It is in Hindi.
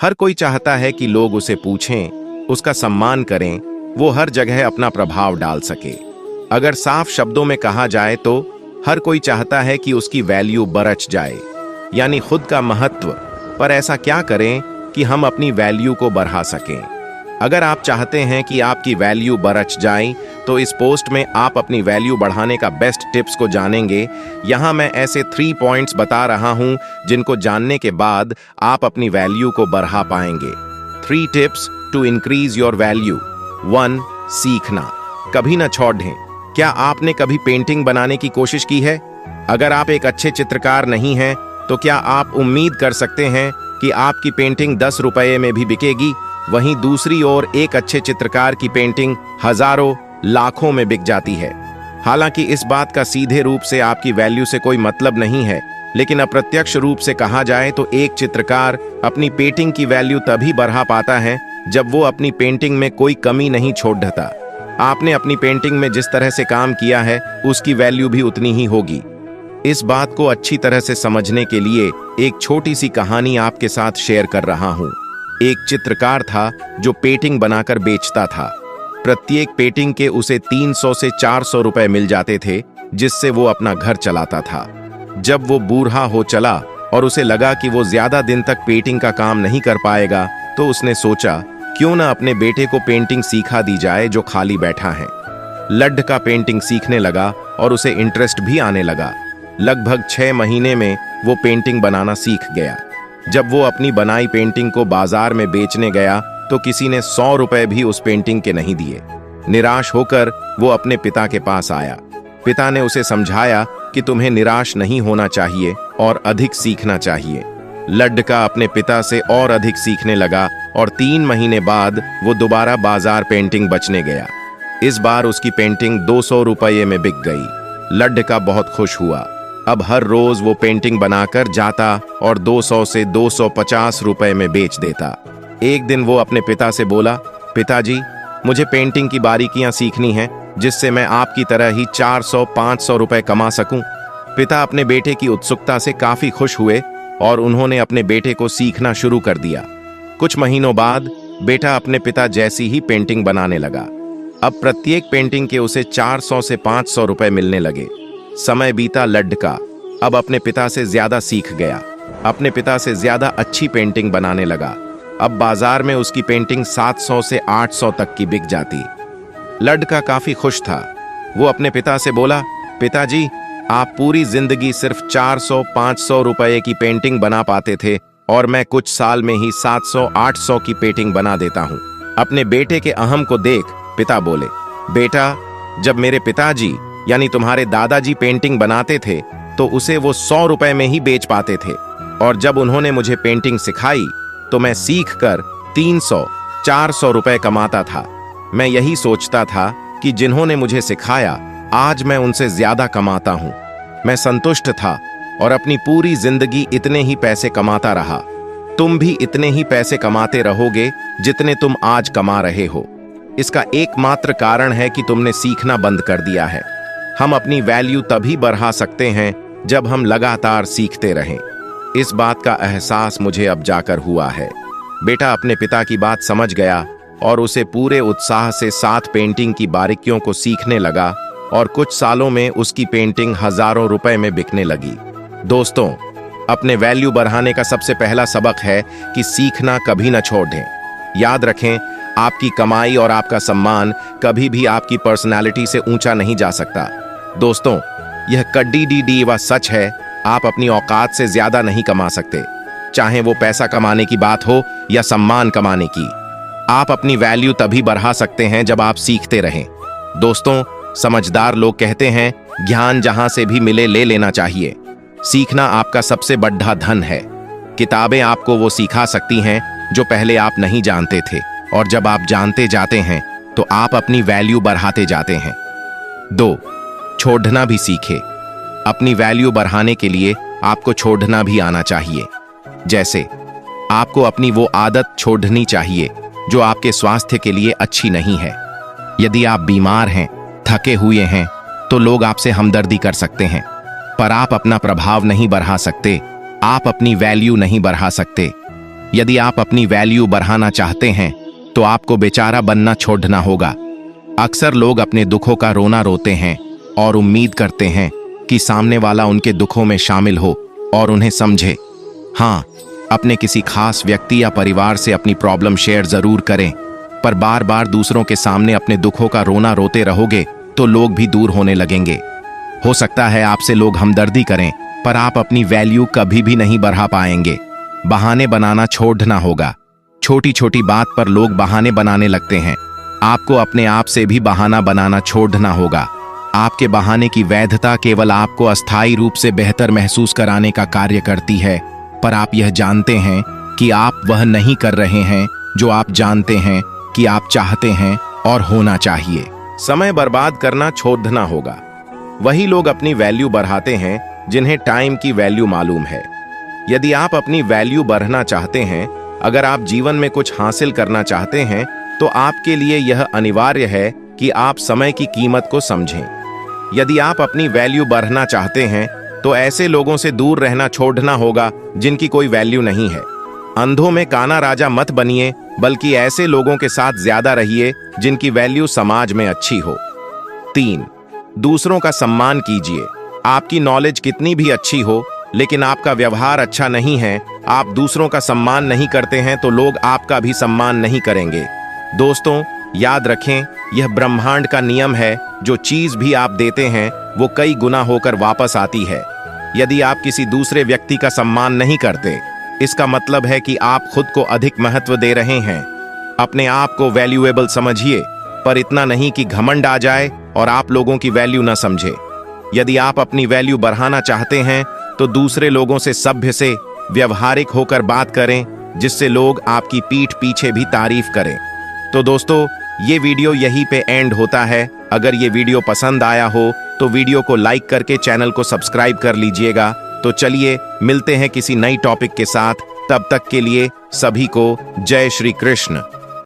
हर कोई चाहता है कि लोग उसे पूछें, उसका सम्मान करें, वो हर जगह अपना प्रभाव डाल सके। अगर साफ शब्दों में कहा जाए तो हर कोई चाहता है कि उसकी वैल्यू बरच जाए, यानी खुद का महत्व। पर ऐसा क्या करें कि हम अपनी वैल्यू को बढ़ा सकें? अगर आप चाहते हैं कि आपकी वैल्यू बरच जाए तो इस पोस्ट में आप अपनी वैल्यू बढ़ाने का बेस्ट टिप्स को जानेंगे। यहाँ मैं ऐसे 3 पॉइंट्स बता रहा हूँ जिनको जानने के बाद आप अपनी वैल्यू को बढ़ा पाएंगे। 3 tips to increase your value. 1. सीखना। कभी न छोड़ें। क्या आपने कभी पेंटिंग बनाने की कोशिश की है? अगर आप एक अच्छे चित्रकार नहीं हैं तो क्या आप उम्मीद कर सकते हैं कि आपकी पेंटिंग 10 रुपये में भी बिकेगी? वहीं दूसरी ओर एक अच्छे चित्रकार की पेंटिंग हजारों लाखों में बिक जाती है। हालांकि इस बात का सीधे रूप से आपकी वैल्यू से कोई मतलब नहीं है, लेकिन अप्रत्यक्ष रूप से कहा जाए तो एक चित्रकार अपनी पेंटिंग की वैल्यू तभी बढ़ा पाता है जब वो अपनी पेंटिंग में कोई कमी नहीं छोड़ता। आपने अपनी पेंटिंग में जिस तरह से काम किया है उसकी वैल्यू भी उतनी ही होगी। इस बात को अच्छी तरह से समझने के लिए एक छोटी सी कहानी आपके साथ शेयर कर रहा हूं। एक चित्रकार था जो पेंटिंग बनाकर बेचता था। प्रत्येक पेंटिंग के उसे 300 से 400 रुपए मिल जाते थे, जिससे वो अपना घर चलाता था। जब वो बूढ़ा हो चला और उसे लगा कि वो ज्यादा दिन तक पेंटिंग का काम नहीं कर पाएगा, तो उसने सोचा क्यों ना अपने बेटे को पेंटिंग सिखा दी जाए जो खाली बैठा है। लड्ढ का पेंटिंग सीखने लगा और उसे इंटरेस्ट भी आने लगा। लगभग 6 महीने में वो पेंटिंग बनाना सीख गया। जब वो अपनी बनाई पेंटिंग को बाजार में बेचने गया तो किसी ने 100 रुपए भी उस पेंटिंग के नहीं दिए। निराश होकर वो अपने पिता के पास आया। पिता ने उसे समझाया कि तुम्हें निराश नहीं होना चाहिए और अधिक सीखना चाहिए। लड्ढ का अपने पिता से और अधिक सीखने लगा और 3 महीने बाद वो दोबारा बाजार पेंटिंग बेचने गया। इस बार उसकी पेंटिंग 200 रुपये में बिक गई। लड्ढ का बहुत खुश हुआ। अब हर रोज वो पेंटिंग बनाकर जाता और 200 से 250 रुपए में बेच देता। एक दिन वो अपने पिता से बोला, पिताजी, मुझे पेंटिंग की बारीकियां सीखनी हैं जिससे मैं आपकी तरह ही 400-500 रुपए कमा सकूं। पिता अपने बेटे की उत्सुकता से काफी खुश हुए और उन्होंने अपने बेटे को सीखना शुरू कर दिया। कुछ महीनों बाद बेटा अपने पिता जैसी ही पेंटिंग बनाने लगा। अब प्रत्येक पेंटिंग के उसे 400 से 500 रुपए मिलने लगे। समय बीता। लड्ढ का अब अपने पिता से ज्यादा सीख गया। अपने पिता से ज्यादा अच्छी पेंटिंग बनाने लगा। अब बाजार में उसकी पेंटिंग 700 से 800 तक की बिक जाती। लड्ढ का काफी खुश था। वो अपने पिता से बोला, पिताजी, आप पूरी जिंदगी सिर्फ 400-500 रुपए की पेंटिंग बना पाते थे और मैं कुछ साल में ही 700-800 की पेंटिंग बना देता हूँ। अपने बेटे के अहम को देख पिता बोले, बेटा, जब मेरे पिताजी यानी तुम्हारे दादाजी पेंटिंग बनाते थे तो उसे वो 100 रुपए में ही बेच पाते थे, और जब उन्होंने मुझे पेंटिंग सिखाई तो मैं सीख कर 300-400 रुपए कमाता था। मैं यही सोचता था कि जिन्होंने मुझे सिखाया आज मैं उनसे ज्यादा कमाता हूँ। मैं संतुष्ट था और अपनी पूरी जिंदगी इतने ही पैसे कमाता रहा। तुम भी इतने ही पैसे कमाते रहोगे जितने तुम आज कमा रहे हो। इसका एकमात्र कारण है कि तुमने सीखना बंद कर दिया है। हम अपनी वैल्यू तभी बढ़ा सकते हैं जब हम लगातार सीखते रहें। इस बात का एहसास मुझे अब जाकर हुआ है। बेटा अपने पिता की बात समझ गया और उसे पूरे उत्साह से 7 पेंटिंग की बारीकियों को सीखने लगा और कुछ सालों में उसकी पेंटिंग हजारों रुपए में बिकने लगी। दोस्तों, अपने वैल्यू बढ़ाने का सबसे पहला सबक है कि सीखना कभी न छोड़ें। याद रखें, आपकी कमाई और आपका सम्मान कभी भी आपकी पर्सनालिटी से ऊंचा नहीं जा सकता। दोस्तों, यह कड्डी व सच है, आप अपनी औकात से ज्यादा नहीं कमा सकते, चाहे वो पैसा कमाने की बात हो या सम्मान कमाने की। आप अपनी वैल्यू तभी बढ़ा सकते हैं जब आप सीखते रहें। दोस्तों, समझदार लोग कहते हैं, ज्ञान जहां से भी मिले ले लेना चाहिए। सीखना आपका सबसे बड़ा धन है। किताबें आपको वो सिखा सकती हैं जो पहले आप नहीं जानते थे, और जब आप जानते जाते हैं तो आप अपनी वैल्यू बढ़ाते जाते हैं। 2. छोड़ना भी सीखे। अपनी वैल्यू बढ़ाने के लिए आपको छोड़ना भी आना चाहिए। जैसे आपको अपनी वो आदत छोड़नी चाहिए जो आपके स्वास्थ्य के लिए अच्छी नहीं है। यदि आप बीमार हैं, थके हुए हैं, तो लोग आपसे हमदर्दी कर सकते हैं, पर आप अपना प्रभाव नहीं बढ़ा सकते, आप अपनी वैल्यू नहीं बढ़ा सकते। यदि आप अपनी वैल्यू बढ़ाना चाहते हैं तो आपको बेचारा बनना छोड़ना होगा। अक्सर लोग अपने दुखों का रोना रोते हैं और उम्मीद करते हैं कि सामने वाला उनके दुखों में शामिल हो और उन्हें समझे। हाँ, अपने किसी खास व्यक्ति या परिवार से अपनी प्रॉब्लम शेयर जरूर करें, पर बार बार दूसरों के सामने अपने दुखों का रोना रोते रहोगे तो लोग भी दूर होने लगेंगे। हो सकता है आपसे लोग हमदर्दी करें, पर आप अपनी वैल्यू कभी भी नहीं बढ़ा पाएंगे। बहाने बनाना छोड़ना होगा। छोटी छोटी बात पर लोग बहाने बनाने लगते हैं। आपको अपने आप से भी बहाना बनाना छोड़ना होगा। आपके बहाने की वैधता केवल आपको अस्थायी रूप से बेहतर महसूस कराने का कार्य करती है, पर आप यह जानते हैं कि आप वह नहीं कर रहे हैं जो आप जानते हैं कि आप चाहते हैं और होना चाहिए। समय बर्बाद करना छोड़ना होगा। वही लोग अपनी वैल्यू बढ़ाते हैं जिन्हें टाइम की वैल्यू मालूम है। यदि आप अपनी वैल्यू बढ़ाना चाहते हैं, अगर आप जीवन में कुछ हासिल करना चाहते हैं, तो आपके लिए यह अनिवार्य है कि आप समय की कीमत को समझें। यदि आप अपनी वैल्यू बढ़ाना चाहते हैं तो ऐसे लोगों से दूर रहना छोड़ना होगा जिनकी कोई वैल्यू नहीं है। अंधों में काना राजा मत बनिए, बल्कि ऐसे लोगों के साथ ज्यादा रहिए जिनकी वैल्यू समाज में अच्छी हो। 3. दूसरों का सम्मान कीजिए। आपकी नॉलेज कितनी भी अच्छी हो, लेकिन आपका व्यवहार अच्छा नहीं है, आप दूसरों का सम्मान नहीं करते हैं, तो लोग आपका भी सम्मान नहीं करेंगे। दोस्तों, याद रखें, यह ब्रह्मांड का नियम है। जो चीज भी आप देते हैं वो कई गुना होकर वापस आती है। यदि आप किसी दूसरे व्यक्ति का सम्मान नहीं करते, इसका मतलब है कि आप खुद को अधिक महत्व दे रहे हैं। अपने आप को वैल्यूएबल समझिए, पर इतना नहीं कि घमंड आ जाए और आप लोगों की वैल्यू न समझे। यदि आप अपनी वैल्यू बढ़ाना चाहते हैं तो दूसरे लोगों से सभ्य से व्यवहारिक होकर बात करें, जिससे लोग आपकी पीठ पीछे भी तारीफ करें। तो दोस्तों, ये वीडियो यहीं पे एंड होता है। अगर ये वीडियो पसंद आया हो तो वीडियो को लाइक करके चैनल को सब्सक्राइब कर लीजिएगा। तो चलिए मिलते हैं किसी नई टॉपिक के साथ। तब तक के लिए सभी को जय श्री कृष्ण।